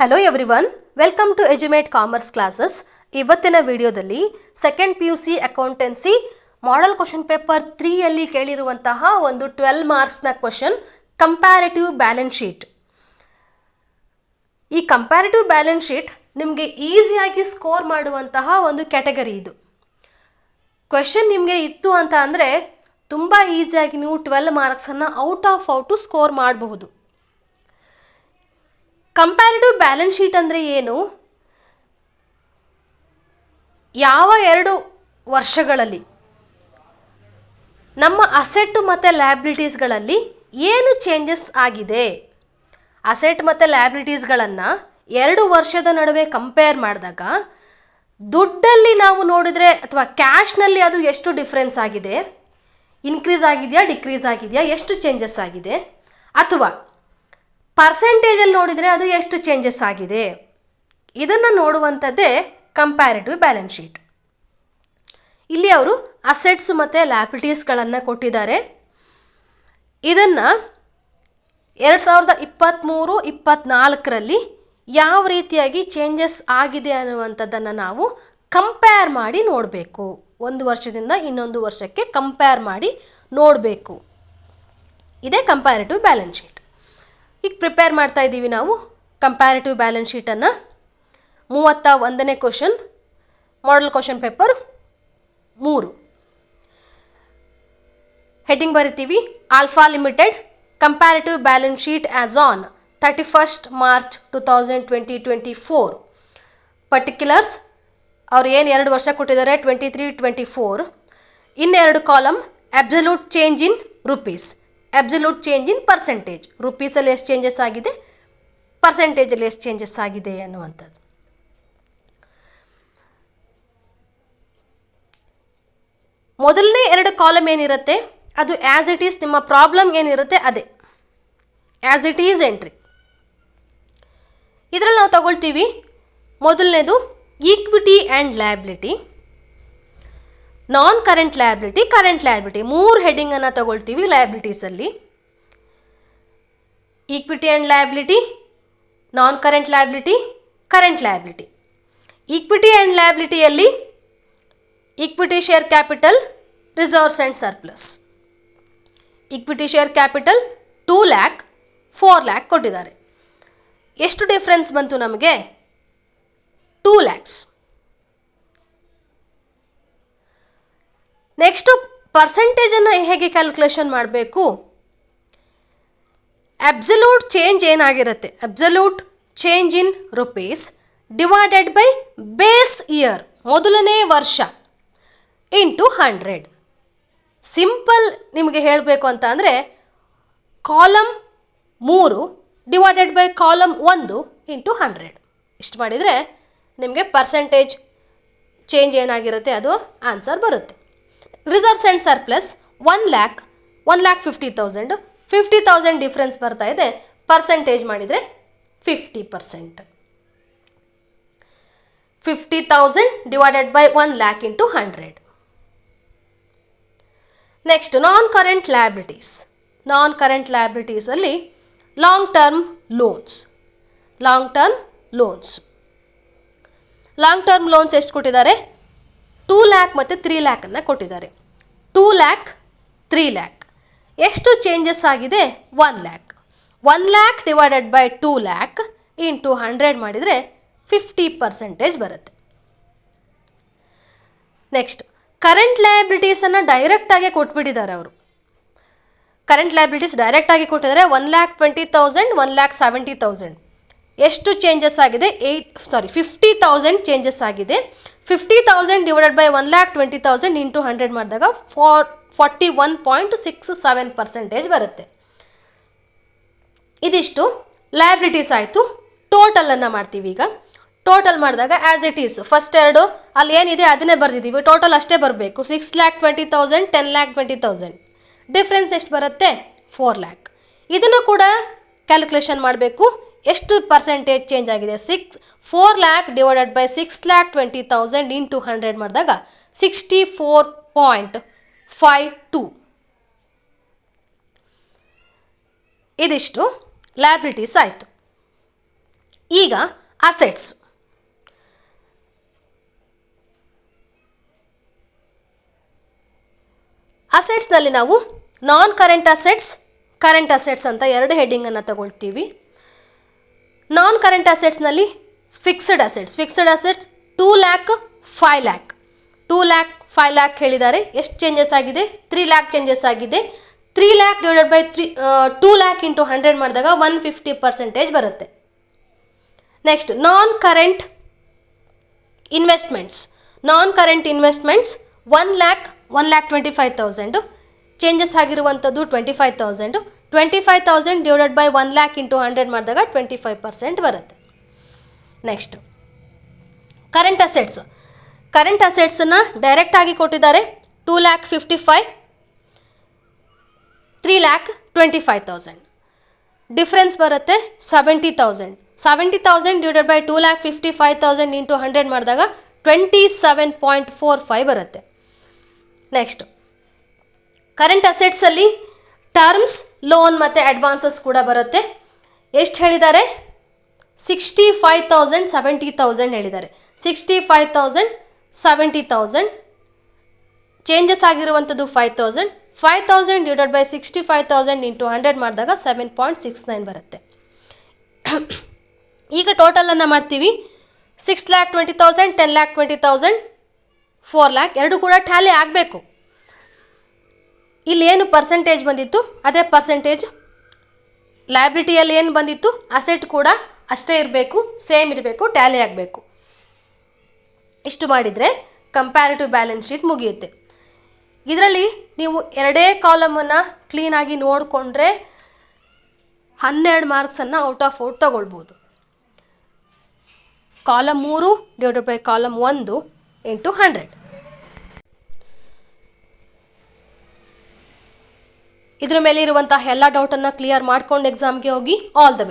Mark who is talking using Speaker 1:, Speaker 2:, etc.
Speaker 1: Hello everyone, welcome to Edumate commerce classes. ಇವತ್ತಿನ ವಿಡಿಯೋದಲ್ಲಿ second PUC accountancy model question paper 3ಯಲ್ಲಿ ಕೇಳಿರುವಂತಹ ಒಂದು 12 ಮಾರ್ಕ್ಸ್ನ ಕ್ವಶನ್ ಕಂಪ್ಯಾರಿಟಿವ್ ಬ್ಯಾಲೆನ್ಸ್ ಶೀಟ್. ಈ ಕಂಪ್ಯಾರಿಟಿವ್ ಬ್ಯಾಲೆನ್ಸ್ ಶೀಟ್ ನಿಮಗೆ ಈಸಿಯಾಗಿ ಸ್ಕೋರ್ ಮಾಡುವಂತಹ ಒಂದು ಕ್ಯಾಟಗರಿ ಇದು. ಕ್ವೆಶನ್ ನಿಮಗೆ ಇತ್ತು ಅಂತ ಅಂದರೆ ತುಂಬ ಈಸಿಯಾಗಿ ನೀವು 12 ಮಾರ್ಕ್ಸನ್ನು ಔಟ್ ಸ್ಕೋರ್ ಮಾಡಬಹುದು. ಕಂಪ್ಯಾರಿಟಿವ್ ಬ್ಯಾಲೆನ್ಸ್ ಶೀಟ್ ಅಂದರೆ ಏನು? ಯಾವ 2 ವರ್ಷಗಳಲ್ಲಿ ನಮ್ಮ ಅಸೆಟ್ ಮತ್ತು ಲ್ಯಾಬಿಲಿಟೀಸ್ಗಳಲ್ಲಿ ಏನು ಚೇಂಜಸ್ ಆಗಿದೆ, ಅಸೆಟ್ ಮತ್ತು ಲ್ಯಾಬಿಲಿಟೀಸ್ಗಳನ್ನು 2 ವರ್ಷದ ನಡುವೆ ಕಂಪೇರ್ ಮಾಡಿದಾಗ ದುಡ್ಡಲ್ಲಿ ನಾವು ನೋಡಿದರೆ ಅಥವಾ ಕ್ಯಾಶ್ನಲ್ಲಿ ಅದು ಎಷ್ಟು ಡಿಫ್ರೆನ್ಸ್ ಆಗಿದೆ, ಇನ್ಕ್ರೀಸ್ ಆಗಿದೆಯಾ ಡಿಕ್ರೀಸ್ ಆಗಿದೆಯಾ, ಎಷ್ಟು ಚೇಂಜಸ್ ಆಗಿದೆ, ಅಥವಾ ಪರ್ಸೆಂಟೇಜಲ್ಲಿ ನೋಡಿದರೆ ಅದು ಎಷ್ಟು ಚೇಂಜಸ್ ಆಗಿದೆ, ಇದನ್ನು ನೋಡುವಂಥದ್ದೇ ಕಂಪ್ಯಾರಿಟಿವ್ ಬ್ಯಾಲೆನ್ಸ್ ಶೀಟ್. ಇಲ್ಲಿ ಅವರು ಅಸೆಟ್ಸ್ ಮತ್ತು ಲ್ಯಾಬಿಲಿಟೀಸ್ಗಳನ್ನು ಕೊಟ್ಟಿದ್ದಾರೆ. ಇದನ್ನು 2023-24ರಲ್ಲಿ ಯಾವ ರೀತಿಯಾಗಿ ಚೇಂಜಸ್ ಆಗಿದೆ ಅನ್ನುವಂಥದ್ದನ್ನು ನಾವು ಕಂಪೇರ್ ಮಾಡಿ ನೋಡಬೇಕು. ಒಂದು ವರ್ಷದಿಂದ ಇನ್ನೊಂದು ವರ್ಷಕ್ಕೆ ಕಂಪೇರ್ ಮಾಡಿ ನೋಡಬೇಕು. ಇದೇ ಕಂಪ್ಯಾರಿಟಿವ್ ಬ್ಯಾಲೆನ್ಸ್ ಶೀಟ್. ಈಗ ಪ್ರಿಪೇರ್ ಮಾಡ್ತಾ ಇದ್ದೀವಿ ನಾವು ಕಂಪ್ಯಾರಿಟಿವ್ ಬ್ಯಾಲೆನ್ಸ್ ಶೀಟನ್ನು. 31ನೇ question, model question paper 3. Heading ಬರಿತೀವಿ, Alpha Limited comparative balance sheet as on 31st March 2024. Particulars ಅವ್ರು ಏನು 2 ವರ್ಷ ಕೊಟ್ಟಿದ್ದಾರೆ, 23-24. ಇನ್ನೆರಡು column, absolute change in rupees, absolute change in percentage, ರುಪೀಸಲ್ಲಿ ಎಷ್ಟು ಚೇಂಜಸ್ ಆಗಿದೆ, ಪರ್ಸೆಂಟೇಜಲ್ಲಿ ಎಷ್ಟು ಚೇಂಜಸ್ ಆಗಿದೆ ಅನ್ನುವಂಥದ್ದು. ಮೊದಲನೇ 2 ಕಾಲಮ್ ಏನಿರುತ್ತೆ ಅದು ಆ್ಯಸ್ ಇಟ್ ಈಸ್, ನಿಮ್ಮ ಪ್ರಾಬ್ಲಮ್ ಏನಿರುತ್ತೆ ಅದೇ ಆ್ಯಸ್ ಇಟ್ ಈಸ್ ಎಂಟ್ರಿ. ಇದರಲ್ಲಿ ನಾವು ತಗೊಳ್ತೀವಿ ಮೊದಲನೇದು equity and liability, non current liability, current liability, 3 ಹೆಡ್ಡಿಂಗನ್ನು ತಗೊಳ್ತೀವಿ ಲಯಬಿಲಿಟೀಸಲ್ಲಿ. Equity and liability, non current liability, current liability. Equity and ಲಯಬಿಲಿಟಿಯಲ್ಲಿ equity share capital, reserves and surplus. Equity share capital 2 lakh 4 lakh ಕೊಟ್ಟಿದ್ದಾರೆ. ಎಷ್ಟು ಡಿಫ್ರೆನ್ಸ್ ಬಂತು ನಮಗೆ? 2 lakhs. ನೆಕ್ಸ್ಟು ಪರ್ಸೆಂಟೇಜನ್ನು ಹೇಗೆ calculation ಮಾಡಬೇಕು? ಅಬ್ಸಲ್ಯೂಟ್ ಚೇಂಜ್ ಏನಾಗಿರುತ್ತೆ, absolute change in rupees divided by base year, ಮೊದಲನೇ ವರ್ಷ, ಇಂಟು 100. ಸಿಂಪಲ್ ನಿಮಗೆ ಹೇಳಬೇಕು ಅಂತ ಅಂದರೆ column 3 divided by column 1 into 100. ಇಷ್ಟು ಮಾಡಿದರೆ ನಿಮಗೆ ಪರ್ಸೆಂಟೇಜ್ ಚೇಂಜ್ ಏನಾಗಿರುತ್ತೆ ಅದು ಆನ್ಸರ್ ಬರುತ್ತೆ. Reserves and surplus 1 lakh 1,50,000, 50,000 difference ಬರ್ತಾ ಇದೆ, ಪರ್ಸೆಂಟೇಜ್ ಮಾಡಿದರೆ 50%. 50,000 divided by 1 lakh into 100. Next non current liabilities. Non current ಲಯಬಿಲಿಟೀಸಲ್ಲಿ long term loans, long term loans. Long term loans ಎಷ್ಟು ಕೊಟ್ಟಿದ್ದಾರೆ? 2 lakh ಮತ್ತು 3 lakh ಕೊಟ್ಟಿದ್ದಾರೆ. 2 lakh 3 lakh. ಎಷ್ಟು ಚೇಂಜಸ್ ಆಗಿದೆ? 1 lakh. 1 lakh divided by 2 lakh into 100 ಮಾಡಿದರೆ 50% ಬರುತ್ತೆ. ನೆಕ್ಸ್ಟ್ ಕರೆಂಟ್ ಲಯಬಿಲಿಟೀಸನ್ನು ಡೈರೆಕ್ಟಾಗಿ ಕೊಟ್ಬಿಟ್ಟಿದ್ದಾರೆ ಅವರು. ಕರೆಂಟ್ ಲಯಬಿಲಿಟೀಸ್ ಡೈರೆಕ್ಟಾಗಿ ಕೊಟ್ಟಿದ್ದಾರೆ 1,20,000 1,70,000. ಎಷ್ಟು ಚೇಂಜಸ್ ಆಗಿದೆ? 50,000 ಚೇಂಜಸ್ ಆಗಿದೆ. 50,000 ಡಿವೈಡೆಡ್ ಬೈ 1,20,000 ಇಂಟು 100 ಮಾಡಿದಾಗ 41.67% ಬರುತ್ತೆ. ಇದಿಷ್ಟು ಲಯಬಿಲಿಟೀಸ್ ಆಯಿತು. ಟೋಟಲನ್ನು ಮಾಡ್ತೀವಿ. ಈಗ ಟೋಟಲ್ ಮಾಡಿದಾಗ ಆ್ಯಸ್ ಇಟ್ ಈಸ್ ಫಸ್ಟ್ 2 ಅಲ್ಲಿ ಏನಿದೆ ಅದನ್ನೇ ಬರೆದಿದ್ದೀವಿ, ಟೋಟಲ್ ಅಷ್ಟೇ ಬರಬೇಕು. 6,20,000 10,20,000. ಡಿಫ್ರೆನ್ಸ್ ಎಷ್ಟು ಬರುತ್ತೆ? 4 lakh. ಇದನ್ನು ಕೂಡ ಕ್ಯಾಲ್ಕುಲೇಷನ್ ಮಾಡಬೇಕು. ಎಷ್ಟು ಪರ್ಸೆಂಟೇಜ್ ಚೇಂಜ್ ಆಗಿದೆ? 4 lakh ಡಿವೈಡೆಡ್ ಬೈ 6,20,000 ಇಂಟು 100 ಮಾಡಿದಾಗ 64.52. ಇದಿಷ್ಟು ಲಯಬಿಲಿಟೀಸ್ ಆಯಿತು. ಈಗ ಈಗ ಅಸೆಟ್ಸ್. ಅಸೆಟ್ಸ್ನಲ್ಲಿ ನಾವು non current assets, current assets ಅಂತ ಎರಡು ಹೆಡ್ಡಿಂಗನ್ನು ತಗೊಳ್ತೀವಿ. ನಾನ್ ಕರೆಂಟ್ ಅಸೆಟ್ಸ್ನಲ್ಲಿ fixed assets 2 lakh 5 lakh 2 lakh 5 lakh ಹೇಳಿದ್ದಾರೆ. ಎಷ್ಟು ಚೇಂಜಸ್ ಆಗಿದೆ? 3 lakh ಚೇಂಜಸ್ ಆಗಿದೆ. 3 lakh divided by 2 lakh into 100 ಮಾಡಿದಾಗ 150% ಬರುತ್ತೆ. Next non current investments. 1,25,000 changes ಆಗಿರುವಂಥದ್ದು 25,000. 25,000 ಡಿವೈಡೆಡ್ ಬೈ 1 lakh ಇಂಟು 100 ಮಾಡಿದಾಗ 25% ಬರುತ್ತೆ. Next current assets. ಕರೆಂಟ್ ಅಸೆಟ್ಸನ್ನು ಡೈರೆಕ್ಟ್ ಆಗಿ ಕೊಟ್ಟಿದ್ದಾರೆ. 2,55,000 3,25,000 ಡಿಫ್ರೆನ್ಸ್ ಬರುತ್ತೆ 70,000. 70,000 ಡಿವೈಡೆಡ್ ಬೈ 2,55,000 ಇಂಟು 100 ಮಾಡಿದಾಗ 27.45 ಬರುತ್ತೆ. ನೆಕ್ಸ್ಟ್ ಕರೆಂಟ್ ಅಸೆಟ್ಸಲ್ಲಿ ಟರ್ಮ್ಸ್, ಲೋನ್ ಮತ್ತು ಅಡ್ವಾನ್ಸಸ್ ಕೂಡ ಬರುತ್ತೆ. ಎಷ್ಟು ಹೇಳಿದ್ದಾರೆ? 65,000 70,000 ಹೇಳಿದ್ದಾರೆ. 65,000 70,000 ಚೇಂಜಸ್ ಆಗಿರುವಂಥದ್ದು 5,000. 5,000 ಡಿವೈಡೆಡ್ ಬೈ 65,000 ಇಂಟು 100 ಮಾಡಿದಾಗ 7.69 ಬರುತ್ತೆ. ಈಗ ಟೋಟಲನ್ನು ಮಾಡ್ತೀವಿ. 6,20,000 10,20,000 4 lakh ಎರಡು ಕೂಡ ಟ್ಯಾಲಿ ಆಗಬೇಕು. ಇಲ್ಲಿ ಏನು ಪರ್ಸೆಂಟೇಜ್ ಬಂದಿತ್ತು ಅದೇ ಪರ್ಸೆಂಟೇಜ್, ಲಯಬಿಲಿಟಿಯಲ್ಲಿ ಏನು ಬಂದಿತ್ತು ಅಸೆಟ್ ಕೂಡ ಅಷ್ಟೇ ಇರಬೇಕು, ಸೇಮ್ ಇರಬೇಕು, ಟ್ಯಾಲಿ ಆಗಬೇಕು. ಇಷ್ಟು ಮಾಡಿದರೆ ಕಂಪ್ಯಾರಿಟಿವ್ ಬ್ಯಾಲೆನ್ಸ್ ಶೀಟ್ ಮುಗಿಯುತ್ತೆ. ಇದರಲ್ಲಿ ನೀವು ಎರಡೇ ಕಾಲಮನ್ನು ಕ್ಲೀನಾಗಿ ನೋಡಿಕೊಂಡ್ರೆ 12 ಮಾರ್ಕ್ಸನ್ನು ಔಟ್ ಆಫ್ ಔಟ್ ತಗೊಳ್ಬೋದು. Column 3 divided by column 1 into 100. ಇದ್ರ ಮೇಲೆ ಇರುವಂತಹ ಎಲ್ಲ ಡೌಟನ್ನು ಕ್ಲಿಯರ್ ಮಾಡ್ಕೊಂಡು ಎಕ್ಸಾಮ್ಗೆ ಹೋಗಿ. All the best.